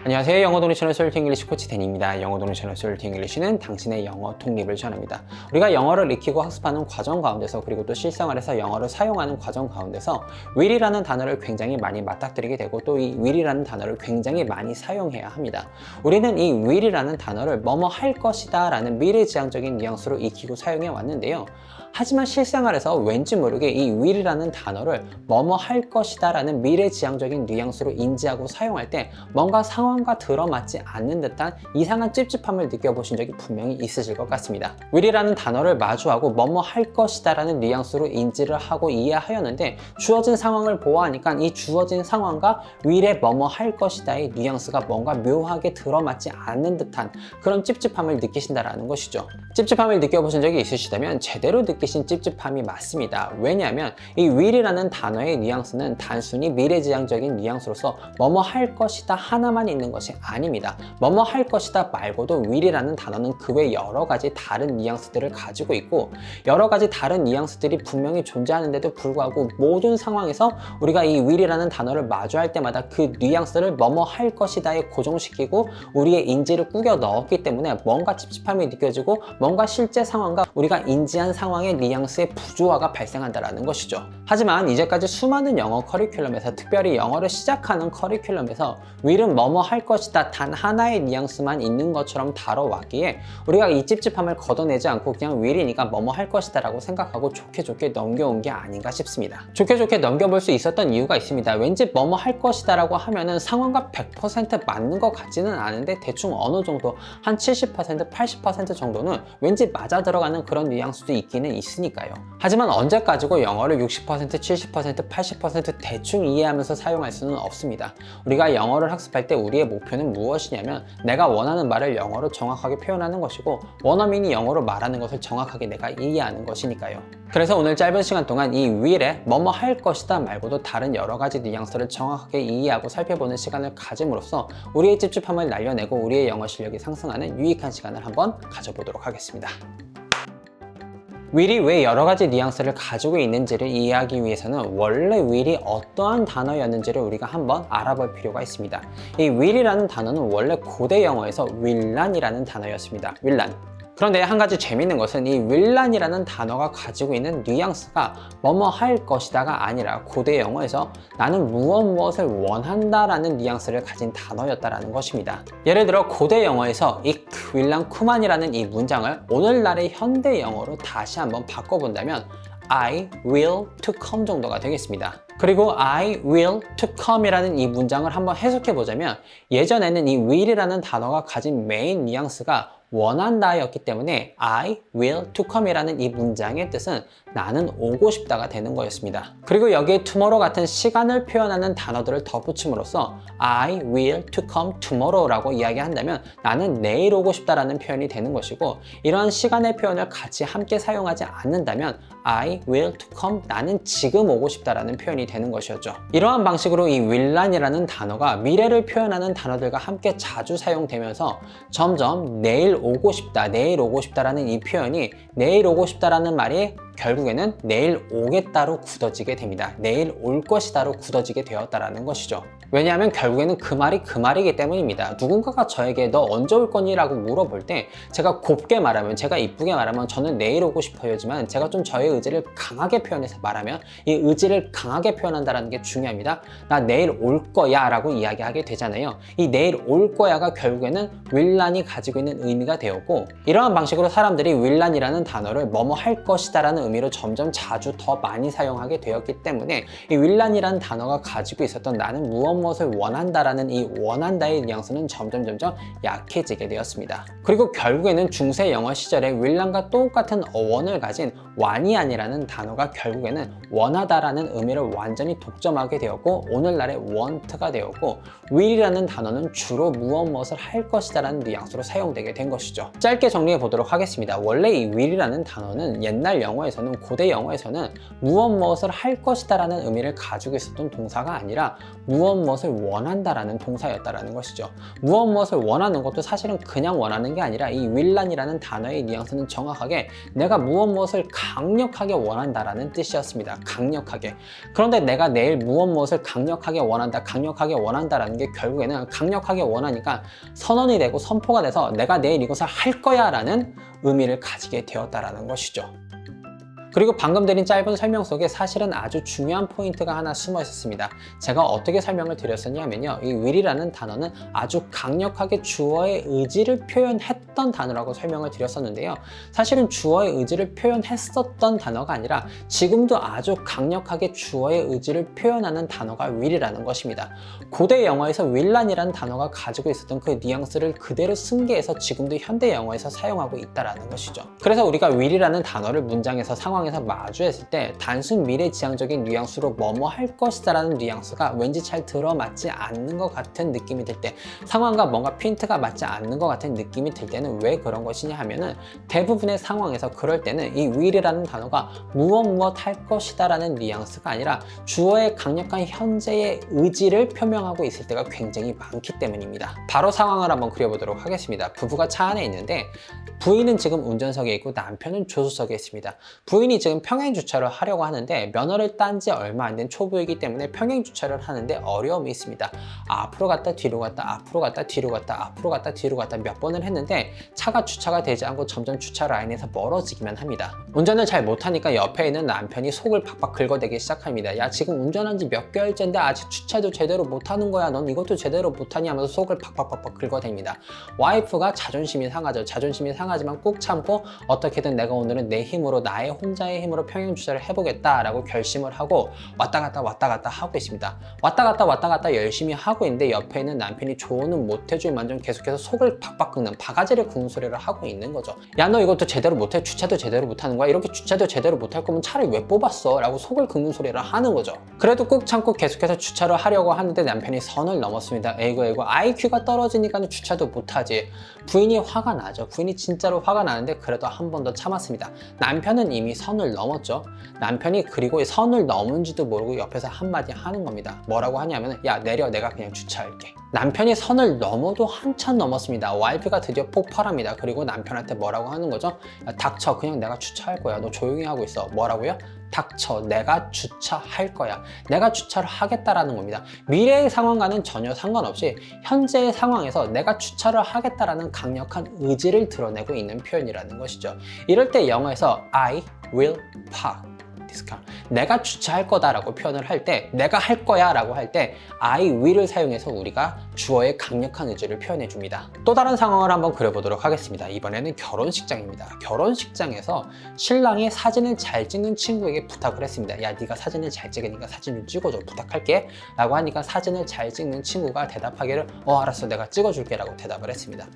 안녕하세요. 영어 동네 채널 솔트 잉글리시 코치 댄입니다. 영어 동네 채널 솔트 잉글리시는 당신의 영어 독립을 전합니다. 우리가 영어를 익히고 학습하는 과정 가운데서 그리고 또 실생활에서 영어를 사용하는 과정 가운데서 will이라는 단어를 굉장히 많이 맞닥뜨리게 되고 또 이 will이라는 단어를 굉장히 많이 사용해야 합니다. 우리는 이 will이라는 단어를 뭐뭐 할 것이다 라는 미래지향적인 뉘앙스로 익히고 사용해 왔는데요. 하지만 실생활에서 왠지 모르게 이 will이라는 단어를 뭐뭐 할 것이다 라는 미래지향적인 뉘앙스로 인지하고 사용할 때 뭔가 상황과 들어맞지 않는 듯한 이상한 찝찝함을 느껴보신 적이 분명히 있으실 것 같습니다. will이라는 단어를 마주하고 뭐뭐 할 것이다 라는 뉘앙스로 인지를 하고 이해하였는데 주어진 상황을 보아하니까 이 주어진 상황과 will의 뭐뭐 할 것이다의 뉘앙스가 뭔가 묘하게 들어맞지 않는 듯한 그런 찝찝함을 느끼신다라는 것이죠. 찝찝함을 느껴보신 적이 있으시다면 제대로 느끼신 찝찝함이 맞습니다. 왜냐하면 이 will이라는 단어의 뉘앙스는 단순히 미래지향적인 뉘앙스로서 뭐뭐 할 것이다 하나만 있는 것이 아닙니다. 뭐뭐 할 것이다 말고도 will이라는 단어는 그 외 여러 가지 다른 뉘앙스들을 가지고 있고 여러 가지 다른 뉘앙스들이 분명히 존재하는데도 불구하고 모든 상황에서 우리가 이 will이라는 단어를 마주할 때마다 그 뉘앙스를 뭐뭐 할 것이다에 고정시키고 우리의 인지를 꾸겨 넣었기 때문에 뭔가 찝찝함이 느껴지고 뭔가 실제 상황과 우리가 인지한 상황의 뉘앙스의 부조화가 발생한다는 것이죠. 하지만 이제까지 수많은 영어 커리큘럼에서 특별히 영어를 시작하는 커리큘럼에서 will은 뭐뭐 할 것이다 단 하나의 뉘앙스만 있는 것처럼 다뤄왔기에 우리가 이 찝찝함을 걷어내지 않고 그냥 will이니까 뭐뭐 할 것이다 라고 생각하고 좋게 넘겨온 게 아닌가 싶습니다. 좋게 넘겨볼 수 있었던 이유가 있습니다. 왠지 뭐뭐 할 것이다 라고 하면은 상황과 100% 맞는 것 같지는 않은데 대충 어느 정도 한 70%, 80% 정도는 왠지 맞아 들어가는 그런 뉘앙스도 있기는 있으니까요. 하지만 언제까지고 영어를 60%, 70%, 80% 대충 이해하면서 사용할 수는 없습니다. 우리가 영어를 학습할 때 우리의 목표는 무엇이냐면 내가 원하는 말을 영어로 정확하게 표현하는 것이고 원어민이 영어로 말하는 것을 정확하게 내가 이해하는 것이니까요. 그래서 오늘 짧은 시간 동안 이 will에 뭐뭐 할 것이다 말고도 다른 여러 가지 뉘앙스를 정확하게 이해하고 살펴보는 시간을 가짐으로써 우리의 찝찝함을 날려내고 우리의 영어 실력이 상승하는 유익한 시간을 한번 가져보도록 하겠습니다. will이 왜 여러 가지 뉘앙스를 가지고 있는지를 이해하기 위해서는 원래 will이 어떠한 단어였는지를 우리가 한번 알아볼 필요가 있습니다. 이 will이라는 단어는 원래 고대 영어에서 willan이라는 단어였습니다. willan. 그런데 한 가지 재밌는 것은 이 willan이라는 단어가 가지고 있는 뉘앙스가 뭐뭐 할 것이다가 아니라 고대 영어에서 나는 무엇을 원한다 라는 뉘앙스를 가진 단어였다라는 것입니다. 예를 들어 고대 영어에서 Ich will kuman이라는 이 문장을 오늘날의 현대 영어로 다시 한번 바꿔본다면 I will to come 정도가 되겠습니다. 그리고 I will to come 이라는 이 문장을 한번 해석해 보자면 예전에는 이 will이라는 단어가 가진 메인 뉘앙스가 원한다였기 때문에 I will to come 이라는 이 문장의 뜻은 나는 오고 싶다가 되는 거였습니다. 그리고 여기에 tomorrow 같은 시간을 표현하는 단어들을 덧붙임으로써 I will to come tomorrow 라고 이야기한다면 나는 내일 오고 싶다라는 표현이 되는 것이고 이러한 시간의 표현을 같이 함께 사용하지 않는다면 I will to come 나는 지금 오고 싶다라는 표현이 되는 것이었죠. 이러한 방식으로 이 willan이라는 단어가 미래를 표현하는 단어들과 함께 자주 사용되면서 점점 내일 오고 싶다라는 이 표현이 내일 오고 싶다라는 말이 결국에는 내일 오겠다로 굳어지게 됩니다. 내일 올 것이다로 굳어지게 되었다라는 것이죠. 왜냐하면 결국에는 그 말이 그 말이기 때문입니다. 누군가가 저에게 너 언제 올 거니? 라고 물어볼 때 제가 곱게 말하면 제가 이쁘게 말하면 저는 내일 오고 싶어요지만 제가 좀 저의 의지를 강하게 표현해서 말하면 이 의지를 강하게 표현한다는 게 중요합니다. 나 내일 올 거야 라고 이야기하게 되잖아요. 이 내일 올 거야가 결국에는 willan이 가지고 있는 의미가 되었고 이러한 방식으로 사람들이 willan이라는 단어를 뭐뭐 할 것이다 라는 의미로 점점 자주 더 많이 사용하게 되었기 때문에 이 willan이라는 단어가 가지고 있었던 나는 무엇을 원한다라는 이 원한다의 뉘앙스는 점점 약해지게 되었습니다. 그리고 결국에는 중세 영어 시절에 willan과 똑같은 어원을 가진 want이라는 단어가 결국에는 원하다라는 의미를 완전히 독점하게 되었고 오늘날의 want가 되었고 will이라는 단어는 주로 무엇을 할 것이다 라는 뉘앙스로 사용되게 된 것이죠. 짧게 정리해 보도록 하겠습니다. 원래 이 will이라는 단어는 옛날 영어에서는 고대 영어에서는 무엇을 할 것이다 라는 의미를 가지고 있었던 동사가 아니라 무엇을 원한다라는 동사였다라는 것이죠. 무엇을 원하는 것도 사실은 그냥 원하는 게 아니라 이 willan이라는 단어의 뉘앙스는 정확하게 내가 무엇을 강력하게 원한다라는 뜻이었습니다. 강력하게. 그런데 내가 내일 무엇을 강력하게 원한다, 강력하게 원한다라는 게 결국에는 강력하게 원하니까 선언이 되고 선포가 돼서 내가 내일 이것을 할 거야 라는 의미를 가지게 되었다라는 것이죠. 그리고 방금 드린 짧은 설명 속에 사실은 아주 중요한 포인트가 하나 숨어 있었습니다. 제가 어떻게 설명을 드렸었냐면요, 이 will이라는 단어는 아주 강력하게 주어의 의지를 표현했던 단어라고 설명을 드렸었는데요. 사실은 주어의 의지를 표현했었던 단어가 아니라 지금도 아주 강력하게 주어의 의지를 표현하는 단어가 will이라는 것입니다. 고대 영어에서 will란이라는 단어가 가지고 있었던 그 뉘앙스를 그대로 승계해서 지금도 현대 영어에서 사용하고 있다는 것이죠. 그래서 우리가 will이라는 단어를 문장에서 상황에서 마주했을 때 단순 미래지향적인 뉘앙스로 뭐뭐 할 것이다 라는 뉘앙스가 왠지 잘 들어맞지 않는 것 같은 느낌이 들 때, 상황과 뭔가 핀트가 맞지 않는 것 같은 느낌이 들 때는 왜 그런 것이냐 하면은 대부분의 상황에서 그럴 때는 이 will이라는 단어가 무엇 할 것이다 라는 뉘앙스가 아니라 주어의 강력한 현재의 의지를 표명하고 있을 때가 굉장히 많기 때문입니다. 바로 상황을 한번 그려보도록 하겠습니다. 부부가 차 안에 있는데 부인은 지금 운전석에 있고 남편은 조수석에 있습니다. 부인이 지금 평행 주차를 하려고 하는데 면허를 딴 지 얼마 안 된 초보이기 때문에 평행 주차를 하는데 어려움이 있습니다. 앞으로 갔다 뒤로 갔다 앞으로 갔다 뒤로 갔다 앞으로 갔다 뒤로 갔다 몇 번을 했는데 차가 주차가 되지 않고 점점 주차 라인에서 멀어지기만 합니다. 운전을 잘 못하니까 옆에 있는 남편이 속을 박박 긁어대기 시작합니다. 야, 지금 운전한 지 몇 개월째인데 아직 주차도 제대로 못하는 거야. 넌 이것도 제대로 못하니 하면서 속을 박박 긁어댑니다. 와이프가 자존심이 상하죠. 자존심이 상하지만 꾹 참고 어떻게든 내가 오늘은 내 힘으로, 나의 혼자의 힘으로 평행 주차를 해보겠다라고 결심을 하고 왔다 갔다 하고 있습니다. 왔다 갔다 열심히 하고 있는데 옆에 있는 남편이 조언은 못 해줄 만큼 계속해서 속을 박박 긁는, 바가지를 긁는 소리를 하고 있는 거죠. 야, 너 이것도 제대로 못해? 주차도 제대로 못하는 거야? 이렇게 주차도 제대로 못할 거면 차를 왜 뽑았어? 라고 속을 긁는 소리를 하는 거죠. 그래도 꾹 참고 계속해서 주차를 하려고 하는데 남편이 선을 넘었습니다. 에이구 IQ가 떨어지니까 주차도 못하지. 부인이 화가 나죠. 부인이 진짜로 화가 나는데 그래도 한 번 더 참았습니다. 남편은 이미 선을 넘었죠. 남편이 그리고 선을 넘은지도 모르고 옆에서 한마디 하는 겁니다. 뭐라고 하냐면, 야, 내려, 내가 그냥 주차할게. 남편이 선을 넘어도 한참 넘었습니다. 와이프가 드디어 폭발합니다. 그리고 남편한테 뭐라고 하는 거죠? 야, 닥쳐, 그냥 내가 주차할 거야. 너 조용히 하고 있어. 뭐라고요? 닥쳐, 내가 주차할 거야. 내가 주차를 하겠다라는 겁니다. 미래의 상황과는 전혀 상관없이 현재의 상황에서 내가 주차를 하겠다라는 강력한 의지를 드러내고 있는 표현이라는 것이죠. 이럴 때 영어에서 I will park, 내가 주차할 거다라고 표현을 할 때, 내가 할 거야 라고 할 때 I will을 사용해서 우리가 주어의 강력한 의지를 표현해 줍니다. 또 다른 상황을 한번 그려보도록 하겠습니다. 이번에는 결혼식장입니다. 결혼식장에서 신랑이 사진을 잘 찍는 친구에게 부탁을 했습니다. 야, 네가 사진을 잘 찍으니까 사진 좀 찍어줘, 부탁할게 라고 하니까 사진을 잘 찍는 친구가 대답하기를 알았어, 내가 찍어줄게 라고 대답을 했습니다.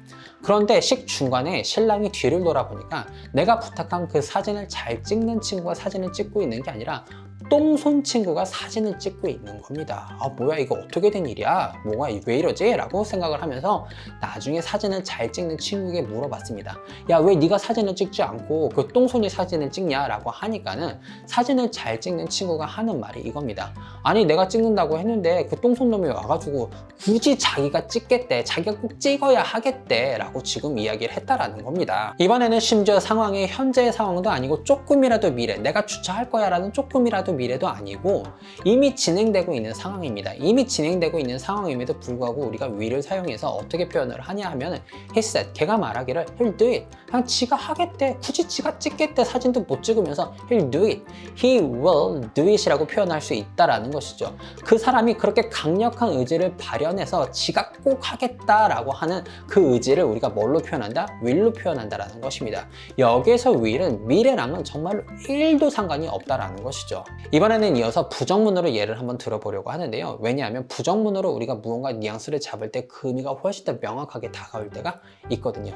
그런데 식 중간에 신랑이 뒤를 돌아보니까 내가 부탁한 그 사진을 잘 찍는 친구가 사진을 찍고 있는 게 아니라 똥손 친구가 사진을 찍고 있는 겁니다. 아, 뭐야, 이거 어떻게 된 일이야? 뭐가 왜 이러지? 라고 생각을 하면서 나중에 사진을 잘 찍는 친구에게 물어봤습니다. 야, 왜 네가 사진을 찍지 않고 그 똥손이 사진을 찍냐? 라고 하니까는 사진을 잘 찍는 친구가 하는 말이 이겁니다. 아니, 내가 찍는다고 했는데 그 똥손 놈이 와가지고 굳이 자기가 찍겠대, 자기가 꼭 찍어야 하겠대 라고 지금 이야기를 했다라는 겁니다. 이번에는 심지어 상황이 현재의 상황도 아니고 조금이라도 미래, 내가 주차할 거야 라는 조금이라도 미래도 아니고 이미 진행되고 있는 상황입니다. 이미 진행되고 있는 상황임에도 불구하고 우리가 will을 사용해서 어떻게 표현을 하냐 하면 he said, 걔가 말하기를 he'll do it, 그냥 지가 하겠대, 굳이 지가 찍겠대, 사진도 못 찍으면서 he'll do it, he will do it 이라고 표현할 수 있다라는 것이죠. 그 사람이 그렇게 강력한 의지를 발현해서 지가 꼭 하겠다라고 하는 그 의지를 우리가 뭘로 표현한다? will로 표현한다라는 것입니다. 여기에서 will은 미래랑은 정말로 1도 상관이 없다라는 것이죠. 이번에는 이어서 부정문으로 예를 한번 들어보려고 하는데요. 왜냐하면 부정문으로 우리가 무언가 뉘앙스를 잡을 때 그 의미가 훨씬 더 명확하게 다가올 때가 있거든요.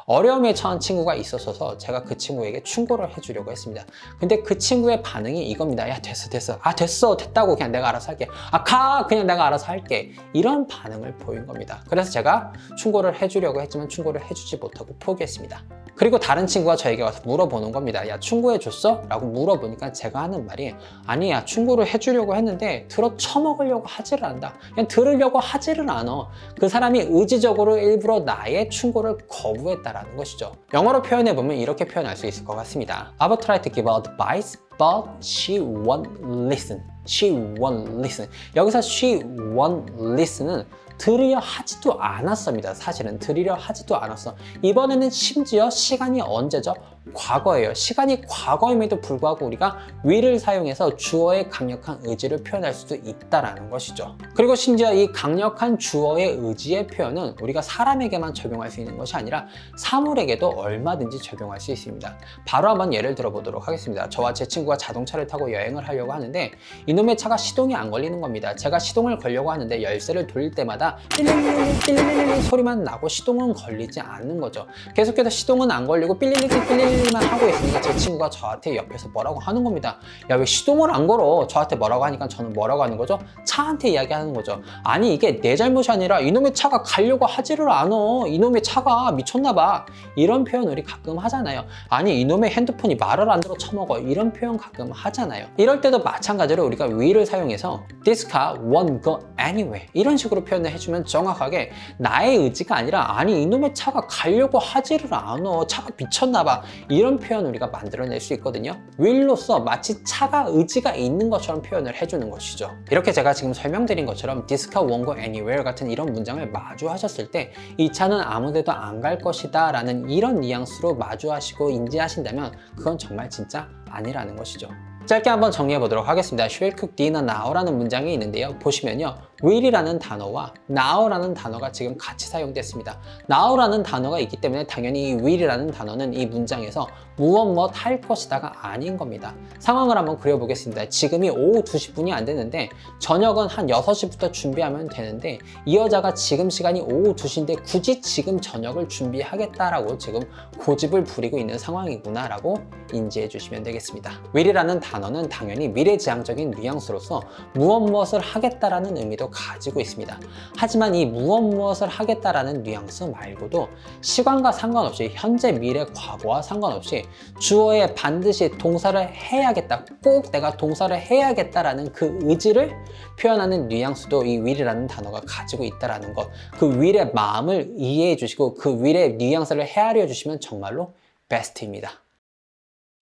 어려움에 처한 친구가 있었어서 제가 그 친구에게 충고를 해주려고 했습니다. 근데 그 친구의 반응이 이겁니다. 야, 됐어. 아, 됐다고 그냥 내가 알아서 할게. 아, 그냥 내가 알아서 할게. 이런 반응을 보인 겁니다. 그래서 제가 충고를 해주려고 했지만 충고를 해주지 못하고 포기했습니다. 그리고 다른 친구가 저에게 와서 물어보는 겁니다. 야, 충고해줬어? 라고 물어보니까 제가 하는 말이 아니야, 충고를 해주려고 했는데 들어 쳐먹으려고 하지를 않는다. 그냥 들으려고 하지를 않아. 그 사람이 의지적으로 일부러 나의 충고를 거부했다라는 것이죠. 영어로 표현해보면 이렇게 표현할 수 있을 것 같습니다. I will try to give advice, but she won't listen. She won't listen. 여기서 she won't listen은 들으려 하지도 않았습니다. 사실은 들으려 하지도 않았어. 이번에는 심지어 시간이 언제죠? 과거예요. 시간이 과거임에도 불구하고 우리가 will을 사용해서 주어의 강력한 의지를 표현할 수도 있다라는 것이죠. 그리고 심지어 이 강력한 주어의 의지의 표현은 우리가 사람에게만 적용할 수 있는 것이 아니라 사물에게도 얼마든지 적용할 수 있습니다. 바로 한번 예를 들어보도록 하겠습니다. 저와 제 친구가 자동차를 타고 여행을 하려고 하는데 이놈의 차가 시동이 안 걸리는 겁니다. 제가 시동을 걸려고 하는데 열쇠를 돌릴 때마다 삐리리리 소리만 나고 시동은 걸리지 않는 거죠. 계속해서 시동은 안 걸리고 삐리리리만 하고 있으니까 제 친구가 저한테 옆에서 뭐라고 하는 겁니다. 야, 왜 시동을 안 걸어? 저한테 뭐라고 하니까 저는 뭐라고 하는 거죠? 차한테 이야기하는 거죠. 아니, 이게 내 잘못이 아니라 이놈의 차가 가려고 하지를 않아. 이놈의 차가 미쳤나 봐. 이런 표현 우리 가끔 하잖아요. 아니, 이놈의 핸드폰이 말을 안 들어 쳐먹어. 이런 표현 가끔 하잖아요. 이럴 때도 마찬가지로 우리가 will을 사용해서 This car won't go anywhere 이런 식으로 표현을 해주면 정확하게 나의 의지가 아니라 아니, 이놈의 차가 가려고 하지를 않아. 차가 미쳤나 봐. 이런 표현 우리가 만들어낼 수 있거든요. will로서 마치 차가 의지가 있는 것처럼 표현을 해주는 것이죠. 이렇게 제가 지금 설명드린 것처럼 This car won't go anywhere 같은 이런 문장을 마주하셨을 때 이 차는 아무데도 안 갈 것이다 라는 이런 뉘앙스로 마주하시고 인지하신다면 그건 정말 진짜 아니라는 것이죠. 짧게 한번 정리해 보도록 하겠습니다. She will cook dinner now라는 문장이 있는데요. 보시면요. will이라는 단어와 now라는 단어가 지금 같이 사용됐습니다. now라는 단어가 있기 때문에 당연히 이 will이라는 단어는 이 문장에서 무엇 할 것이다가 아닌 겁니다. 상황을 한번 그려보겠습니다. 지금이 오후 2시분이 안 되는데 저녁은 한 6시부터 준비하면 되는데 이 여자가 지금 시간이 오후 2시인데 굳이 지금 저녁을 준비하겠다라고 지금 고집을 부리고 있는 상황이구나 라고 인지해 주시면 되겠습니다. will이라는 단어는 당연히 미래지향적인 뉘앙스로서 무엇을 하겠다라는 의미도 가지고 있습니다. 하지만 이 무엇을 하겠다라는 뉘앙스 말고도 시간과 상관없이 현재, 미래, 과거와 상관없이 주어에 반드시 동사를 해야겠다, 꼭 내가 동사를 해야겠다라는 그 의지를 표현하는 뉘앙스도 이 will이라는 단어가 가지고 있다는 것, 그 will의 마음을 이해해 주시고 그 will의 뉘앙스를 헤아려 주시면 정말로 베스트입니다.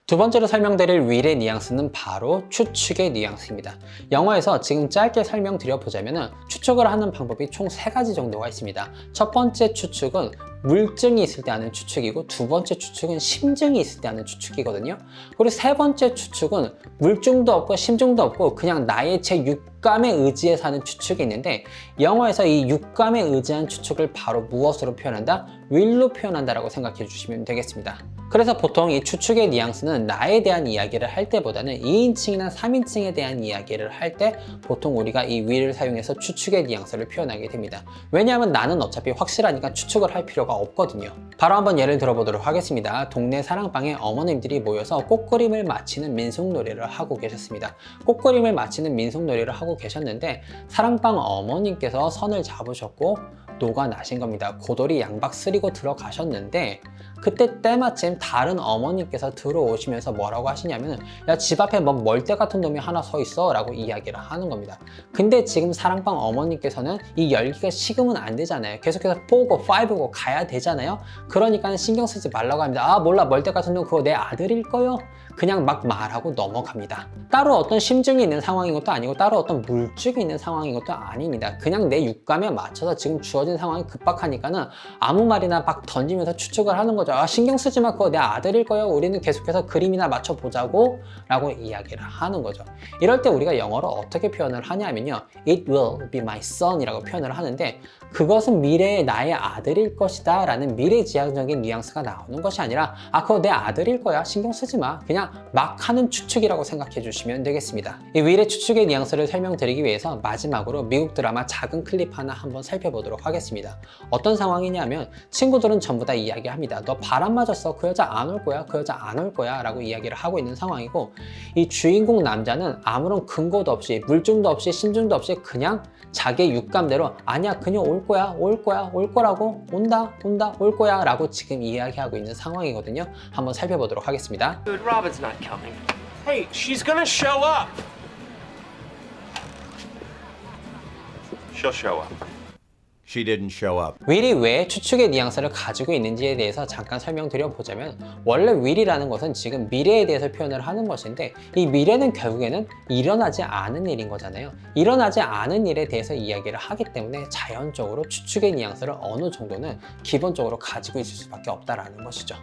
두 번째로 설명드릴 will의 뉘앙스는 바로 추측의 뉘앙스입니다. 영어에서 지금 짧게 설명드려보자면 추측을 하는 방법이 총 3가지 정도가 있습니다. 첫 번째 추측은 물증이 있을 때 하는 추측이고 두 번째 추측은 심증이 있을 때 하는 추측이거든요. 그리고 세 번째 추측은 물증도 없고 심증도 없고 그냥 나의 제 육감에 의지해서 하는 추측이 있는데 영어에서 이 육감에 의지한 추측을 바로 무엇으로 표현한다? will로 표현한다라고 생각해 주시면 되겠습니다. 그래서 보통 이 추측의 뉘앙스는 나에 대한 이야기를 할 때보다는 2인칭이나 3인칭에 대한 이야기를 할 때 보통 우리가 이 will을 사용해서 추측의 뉘앙스를 표현하게 됩니다. 왜냐하면 나는 어차피 확실하니까 추측을 할 필요가 없거든요. 바로 한번 예를 들어보도록 하겠습니다. 동네 사랑방에 어머님들이 모여서 꽃그림을 마치는 민속놀이를 하고 계셨습니다. 꽃그림을 마치는 민속놀이를 하고 계셨는데 사랑방 어머님께서 선을 잡으셨고 노가 나신 겁니다. 고돌이 양박 쓰리고 들어가셨는데 그때 때마침 다른 어머님께서 들어오시면서 뭐라고 하시냐면 야, 집 앞에 뭐 멀대 같은 놈이 하나 서 있어 라고 이야기를 하는 겁니다. 근데 지금 사랑방 어머님께서는 이 열기가 식으면 안 되잖아요. 계속해서 4고 5고 가야 되잖아요. 그러니까 신경 쓰지 말라고 합니다. 아, 몰라, 멀대 같은 놈 그거 내 아들일 거요. 그냥 막 말하고 넘어갑니다. 따로 어떤 심증이 있는 상황인 것도 아니고 따로 어떤 물증이 있는 상황인 것도 아닙니다. 그냥 내 육감에 맞춰서 지금 주어진 상황이 급박하니까는 아무 말이나 막 던지면서 추측을 하는 거죠. 아, 신경 쓰지 마, 그거 내 아들일 거예요. 우리는 계속해서 그림이나 맞춰보자고 라고 이야기를 하는 거죠. 이럴 때 우리가 영어로 어떻게 표현을 하냐면요, It will be my son 이라고 표현을 하는데 그것은 미래의 나의 아들일 것이다 라는 미래지향적인 뉘앙스가 나오는 것이 아니라 아, 그거 내 아들일 거야, 신경 쓰지 마, 그냥 막 하는 추측이라고 생각해 주시면 되겠습니다. 이 will의 추측의 뉘앙스를 설명드리기 위해서 마지막으로 미국 드라마 작은 클립 하나 한번 살펴보도록 하겠습니다. 어떤 상황이냐면 친구들은 전부 다 이야기합니다. 너 바람 맞았어, 그 여자 안 올 거야, 그 여자 안 올 거야 라고 이야기를 하고 있는 상황이고 이 주인공 남자는 아무런 근거도 없이 물증도 없이 심증도 없이 그냥 자기의 육감대로 아니야, 그녀 올 거야, 올 거야, 올 거라고, 온다, 올 거야 라고 지금 이야기하고 있는 상황이거든요. 한번 살펴보도록 하겠습니다. Dude, Robin's not coming. Hey, she's gonna show up. She'll show up. She didn't show up. will이 왜 추측의 뉘앙스를 가지고 있는지에 대해서 잠깐 설명드려 보자면 원래 will이라는 것은 지금 미래에 대해서 표현을 하는 것인데 이 미래는 결국에는 일어나지 않은 일인 거잖아요. 일어나지 않은 일에 대해서 이야기를 하기 때문에 자연적으로 추측의 뉘앙스를 어느 정도는 기본적으로 가지고 있을 수밖에 없다라는 것이죠.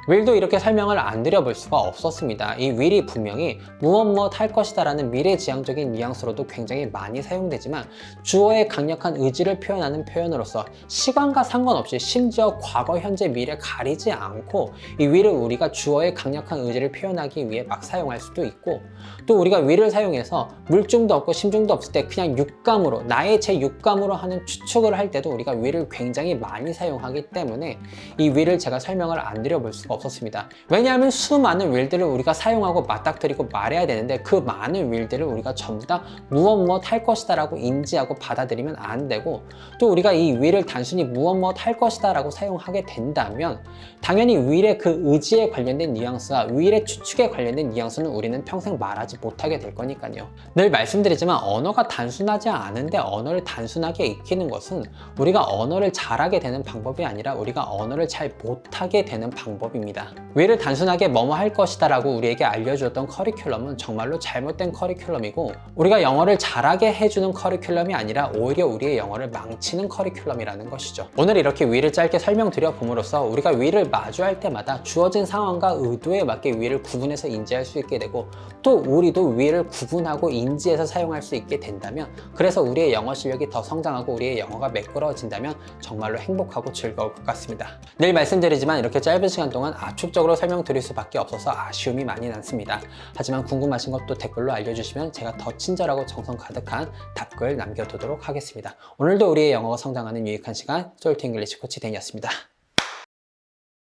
will도 이렇게 설명을 안 드려볼 수가 없었습니다. 이 will이 분명히 무엇 할 것이다 라는 미래지향적인 뉘앙스로도 굉장히 많이 사용되지만 주어의 강력한 의지를 표현하는 표현으로서 시간과 상관없이 심지어 과거, 현재, 미래 가리지 않고 이 will을 우리가 주어의 강력한 의지를 표현하기 위해 막 사용할 수도 있고 또 우리가 will을 사용해서 물증도 없고 심증도 없을 때 그냥 육감으로 나의 제 육감으로 하는 추측을 할 때도 우리가 will을 굉장히 많이 사용하기 때문에 이 will을 제가 설명을 안 드려볼 수가 없었습니다. 왜냐하면 수많은 will들을 우리가 사용하고 맞닥뜨리고 말해야 되는데 그 많은 will들을 우리가 전부 다 무엇 할 것이다 라고 인지하고 받아들이면 안 되고 또 우리가 이 will을 단순히 무엇 할 것이다 라고 사용하게 된다면 당연히 will의 그 의지에 관련된 뉘앙스와 will의 추측에 관련된 뉘앙스는 우리는 평생 말하지 못하게 될 거니까요. 늘 말씀드리지만 언어가 단순하지 않은데 언어를 단순하게 익히는 것은 우리가 언어를 잘하게 되는 방법이 아니라 우리가 언어를 잘 못하게 되는 방법입니다. will을 단순하게 뭐뭐 할 것이다 라고 우리에게 알려주었던 커리큘럼은 정말로 잘못된 커리큘럼이고 우리가 영어를 잘하게 해주는 커리큘럼이 아니라 오히려 우리의 영어를 망치는 커리큘럼이라는 것이죠. 오늘 이렇게 will을 짧게 설명드려 봄으로써 우리가 will을 마주할 때마다 주어진 상황과 의도에 맞게 will을 구분해서 인지할 수 있게 되고 또 우리도 will을 구분하고 인지해서 사용할 수 있게 된다면 그래서 우리의 영어 실력이 더 성장하고 우리의 영어가 매끄러워진다면 정말로 행복하고 즐거울 것 같습니다. 늘 말씀드리지만 이렇게 짧은 시간 동안 압축적으로 설명드릴 수밖에 없어서 아쉬움이 많이 남습니다. 하지만 궁금하신 것도 댓글로 알려주시면 제가 더 친절하고 정성 가득한 답글 남겨두도록 하겠습니다. 오늘도 우리의 영어가 성장하는 유익한 시간 솔트 잉글리시 코치 댄이었습니다.